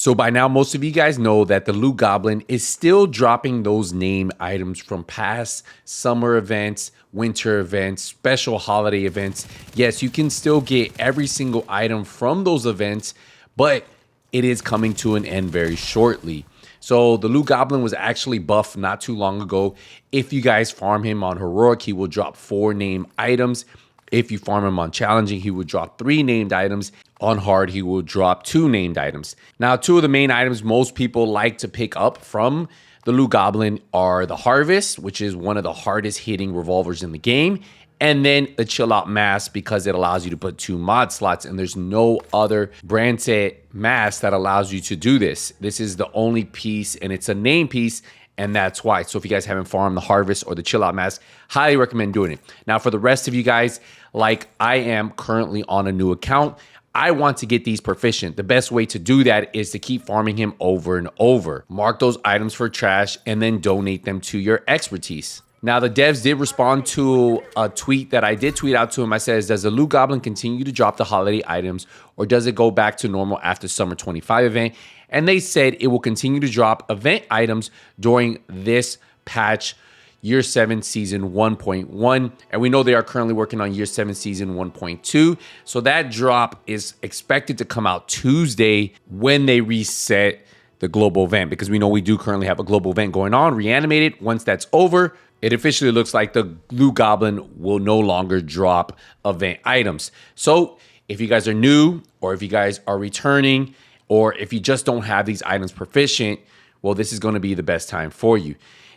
So by now, most of you guys know that the Loot Goblin is still dropping those name items from past summer events, winter events, special holiday events. Yes, you can still get every single item from those events, but it is coming to an end very shortly. So the Loot Goblin was actually buffed not too long ago. If you guys farm him on Heroic, he will drop 4 name items. If you farm him on Challenging, he will drop 3 named items. On Hard, he will drop 2 named items. Now, 2 of the main items most people like to pick up from the Loot Goblin are the Harvest, which is one of the hardest hitting revolvers in the game, and then the Chill Out Mask because it allows you to put 2 mod slots, and there's no other brand set mask that allows you to do this. This is the only piece, and it's a name piece, and that's why. So if you guys haven't farmed the Harvest or the Chill Out Mask, highly recommend doing it. Now, for the rest of you guys, like I am currently on a new account, I want to get these proficient. The best way to do that is to keep farming him over and over. Mark those items for trash and then donate them to your expertise. Now, the devs did respond to a tweet that I did tweet out to him. I says, does the Loot Goblin continue to drop the holiday items or does it go back to normal after Summer 25 event? And they said it will continue to drop event items during this patch, Year 7 Season 1.1. And we know they are currently working on Year 7 Season 1.2. So that drop is expected to come out Tuesday when they reset the global event, because we know we do currently have a global event going on, Reanimated. Once that's over, it officially looks like the Loot Goblin will no longer drop event items. So if you guys are new, or if you guys are returning, or if you just don't have these items proficient, well, this is going to be the best time for you.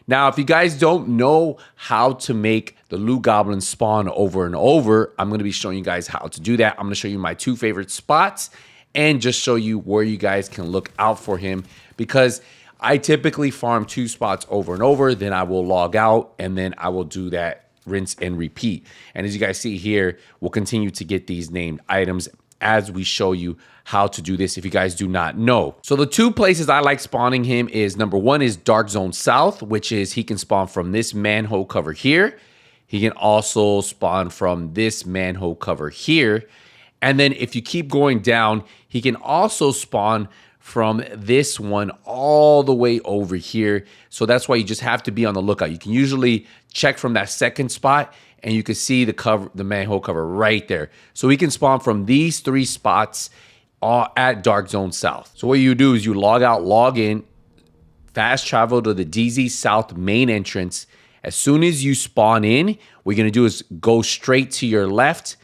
Now, if you guys don't know how to make the Loot Goblin spawn over and over, I'm going to be showing you guys how to do that. I'm going to show you my 2 favorite spots and just show you where you guys can look out for him, because I typically farm 2 spots over and over, then I will log out, and then I will do that rinse and repeat. And as you guys see here, we'll continue to get these named items as we show you how to do this if you guys do not know. So the 2 places I like spawning him is, number 1 is Dark Zone South, which is he can spawn from this manhole cover here. He can also spawn from this manhole cover here. And then if you keep going down, he can also spawn from this one all the way over here. So that's why you just have to be on the lookout. You can usually check from that second spot and you can see the cover, the manhole cover right there. So he can spawn from these 3 spots at Dark Zone South. So what you do is you log out, log in, fast travel to the DZ South main entrance. As soon as you spawn in, what you're gonna do is go straight to your left,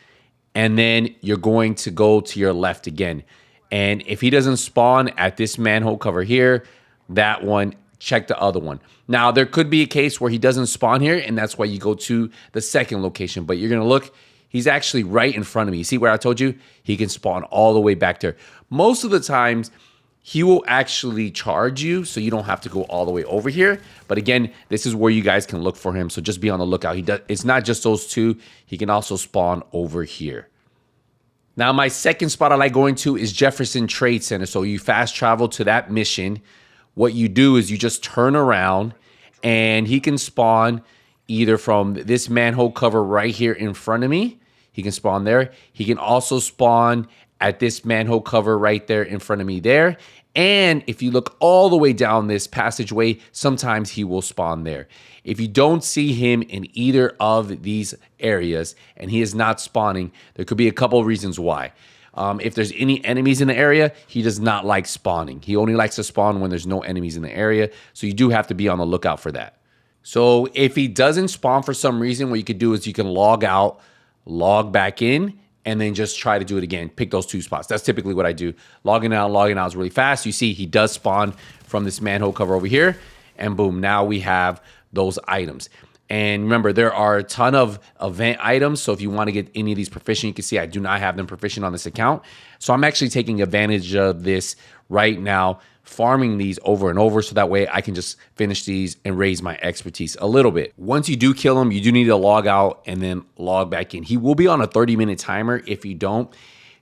and then you're going to go to your left again. And if he doesn't spawn at this manhole cover here, that one, check the other one. Now, there could be a case where he doesn't spawn here, and that's why you go to the second location. But you're going to look, he's actually right in front of me. You see where I told you? He can spawn all the way back there. Most of the times, he will actually charge you, so you don't have to go all the way over here. But again, this is where you guys can look for him, so just be on the lookout. It's not just those 2. He can also spawn over here. Now, my second spot I like going to is Jefferson Trade Center. So you fast travel to that mission. What you do is you just turn around, and he can spawn either from this manhole cover right here in front of me. He can spawn there. He can also spawn at this manhole cover right there in front of me there. And if you look all the way down this passageway, sometimes he will spawn there. If you don't see him in either of these areas and he is not spawning, there could be a couple of reasons why. If there's any enemies in the area, he does not like spawning. He only likes to spawn when there's no enemies in the area. So you do have to be on the lookout for that. So if he doesn't spawn for some reason, what you could do is you can log out, log back in, and then just try to do it again. Pick those 2 spots. That's typically what I do. Logging out is really fast. You see he does spawn from this manhole cover over here, and boom, now we have those items. And remember, there are a ton of event items, so if you want to get any of these proficient, you can see I do not have them proficient on this account. So I'm actually taking advantage of this right now, farming these over and over, so that way I can just finish these and raise my expertise a little bit. Once you do kill him, you do need to log out and then log back in. He will be on a 30-minute timer if you don't.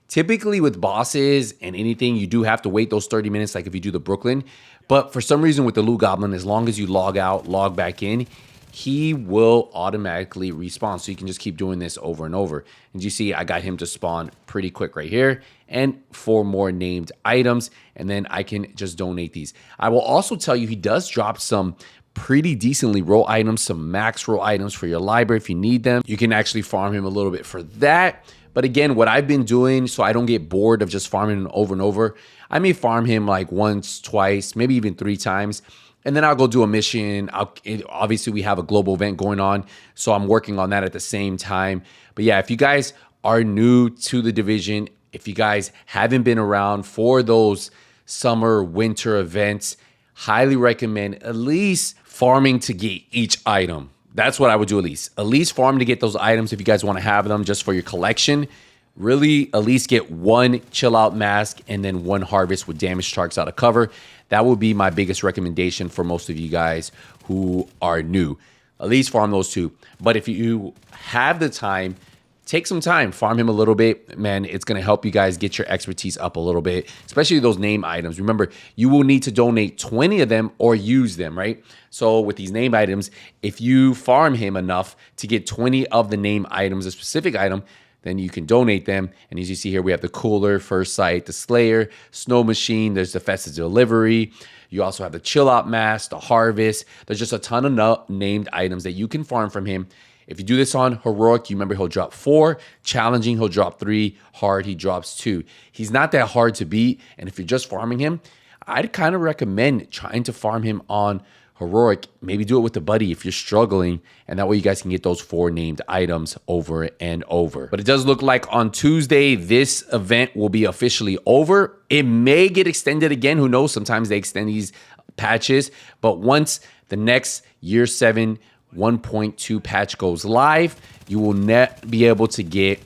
Typically with bosses and anything, you do have to wait those 30 minutes, like if you do the Brooklyn. But for some reason with the Loot Goblin, as long as you log out, log back in, he will automatically respawn. So you can just keep doing this over and over. And you see, I got him to spawn pretty quick right here, and 4 more named items, and then I can just donate these. I will also tell you, he does drop some pretty decently roll items, some max roll items for your library if you need them. You can actually farm him a little bit for that. But again, what I've been doing so I don't get bored of just farming him over and over, I may farm him like once, twice, maybe even 3 times. And then I'll go do a mission. Obviously, we have a global event going on, so I'm working on that at the same time. But yeah, if you guys are new to the division, if you guys haven't been around for those summer, winter events, highly recommend at least farming to get each item. That's what I would do at least. At least farm to get those items if you guys want to have them just for your collection. Really, at least get 1 chill out mask and then 1 harvest with damaged sharks out of cover. That would be my biggest recommendation for most of you guys who are new. At least farm those 2. But if you have the time, take some time, farm him a little bit. Man, it's going to help you guys get your expertise up a little bit, especially those name items. Remember, you will need to donate 20 of them or use them, right? So with these name items, if you farm him enough to get 20 of the name items, a specific item, then you can donate them. And as you see here, we have the Cooler, First Sight, the Slayer, Snow Machine. There's the Festive Delivery. You also have the Chill Out Mask, the Harvest. There's just a ton of named items that you can farm from him. If you do this on Heroic, you remember he'll drop 4. Challenging, he'll drop 3. Hard, he drops 2. He's not that hard to beat. And if you're just farming him, I'd kind of recommend trying to farm him on Heroic. Maybe do it with a buddy if you're struggling, and that way you guys can get those 4 named items over and over. But it does look like on Tuesday, this event will be officially over. It may get extended again. Who knows? Sometimes they extend these patches. But once the next Year 7 1.2 patch goes live, you will not be able to get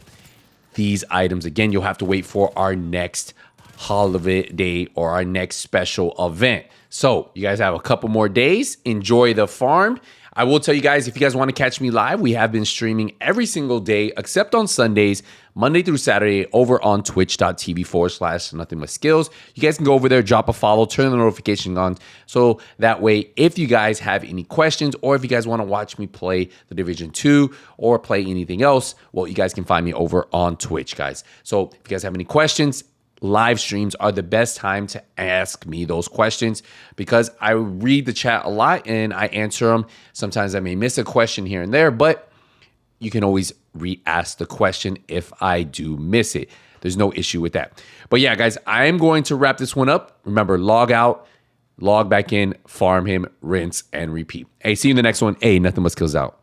these items again. You'll have to wait for our next holiday or our next special event. So you guys have a couple more days. Enjoy the farm. I will tell you guys, if you guys want to catch me live, we have been streaming every single day except on Sundays, Monday through Saturday, over on twitch.tv/nothingbuskills. You guys can go over there, drop a follow, turn the notification on. So that way, if you guys have any questions or if you guys want to watch me play the Division 2 or play anything else, well, you guys can find me over on Twitch, guys. So if you guys have any questions, live streams are the best time to ask me those questions because I read the chat a lot and I answer them. Sometimes I may miss a question here and there, but you can always re-ask the question if I do miss it. There's no issue with that. But yeah, guys, I'm going to wrap this one up. Remember, log out, log back in, farm him, rinse, and repeat. Hey, see you in the next one. Hey, Nothing But Skills out.